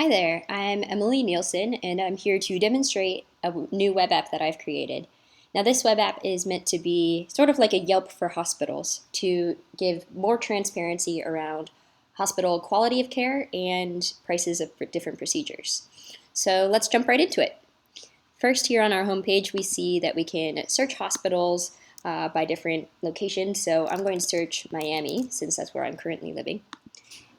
Hi there, I'm Emily Nielsen, and I'm here to demonstrate a new web app that I've created. Now, this web app is meant to be sort of like a Yelp for hospitals to give more transparency around hospital quality of care and prices of different procedures. So let's jump right into it. First, here on our homepage, we see that we can search hospitals by different locations. So I'm going to search Miami, since that's where I'm currently living.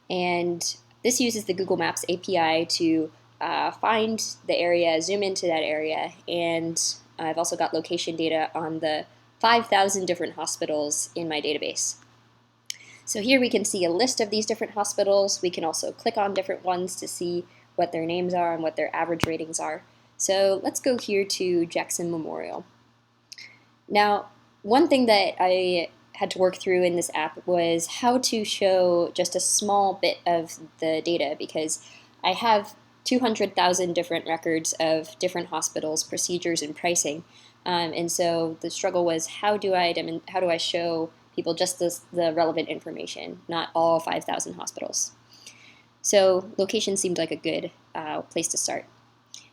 And this uses the Google Maps API to find the area, zoom into that area, and I've also got location data on the 5,000 different hospitals in my database. So here we can see a list of these different hospitals. We can also click on different ones to see what their names are and what their average ratings are. So let's go here to Jackson Memorial. Now, one thing that I had to work through in this app was how to show just a small bit of the data, because I have 200,000 different records of different hospitals, procedures, and pricing. And so the struggle was how do I show people just the relevant information, not all 5,000 hospitals. So location seemed like a good place to start.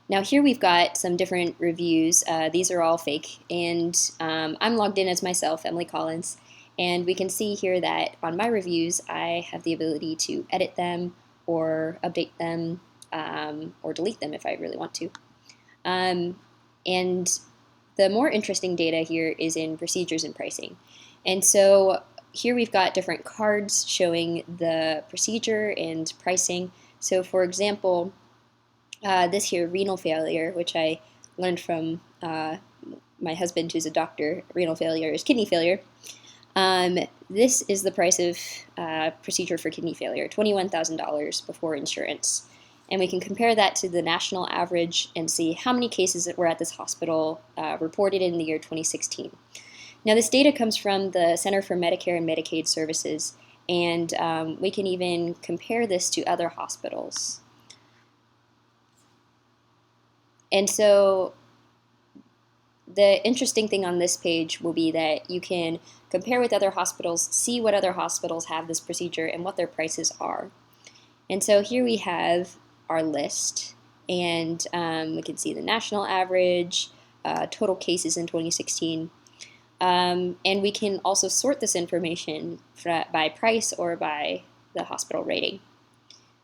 Now here we've got some different reviews. These are all fake, and I'm logged in as myself, Emily Collins, and we can see here that on my reviews I have the ability to edit them or update them or delete them if I really want to. And the more interesting data here is in procedures and pricing. And so here we've got different cards showing the procedure and pricing. So for example, this here, renal failure, which I learned from my husband, who's a doctor. Renal failure is kidney failure. This is the price of procedure for kidney failure, $21,000 before insurance. And we can compare that to the national average and see how many cases that were at this hospital reported in the year 2016. Now, this data comes from the Center for Medicare and Medicaid Services, and we can even compare this to other hospitals. And so the interesting thing on this page will be that you can compare with other hospitals, see what other hospitals have this procedure and what their prices are. And so here we have our list, and we can see the national average, total cases in 2016. And we can also sort this information by price or by the hospital rating.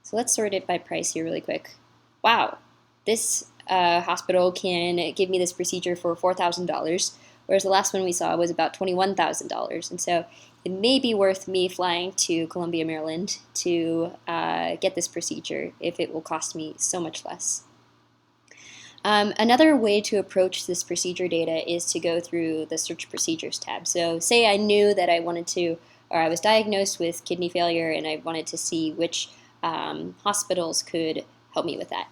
So let's sort it by price here really quick. Wow, this hospital can give me this procedure for $4,000, whereas the last one we saw was about $21,000. And so it may be worth me flying to Columbia, Maryland to get this procedure if it will cost me so much less. Another way to approach this procedure data is to go through the Search Procedures tab. So say I knew that I wanted to, or I was diagnosed with kidney failure and I wanted to see which hospitals could help me with that.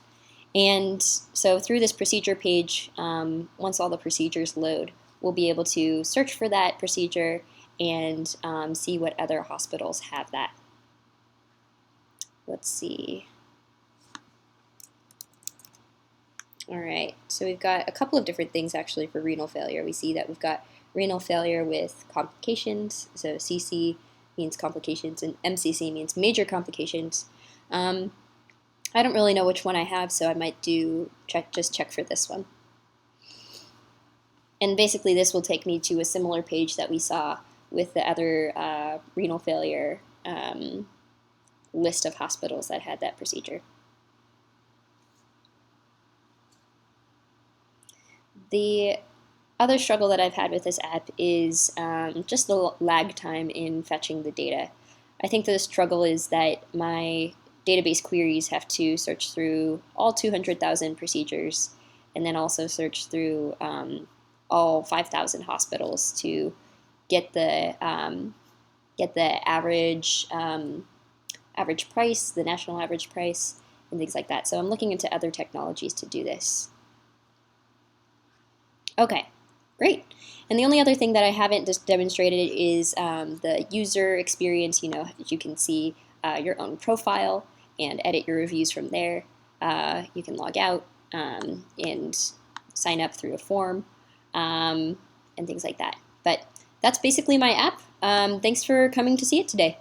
And so through this procedure page, once all the procedures load, we'll be able to search for that procedure and see what other hospitals have that. Let's see. All right, so we've got a couple of different things actually for renal failure. We see that we've got renal failure with complications, so CC means complications and MCC means major complications. I don't really know which one I have, so I might just check for this one. And basically this will take me to a similar page that we saw with the other renal failure list of hospitals that had that procedure. The other struggle that I've had with this app is just the lag time in fetching the data. I think the struggle is that my database queries have to search through all 200,000 procedures and then also search through all 5,000 hospitals to get the average price, the national average price, and things like that. So I'm looking into other technologies to do this. Okay, great. And the only other thing that I haven't just demonstrated is the user experience. You know, you can see your own profile and edit your reviews from there. You can log out and sign up through a form and things like that. But that's basically my app. Thanks for coming to see it today.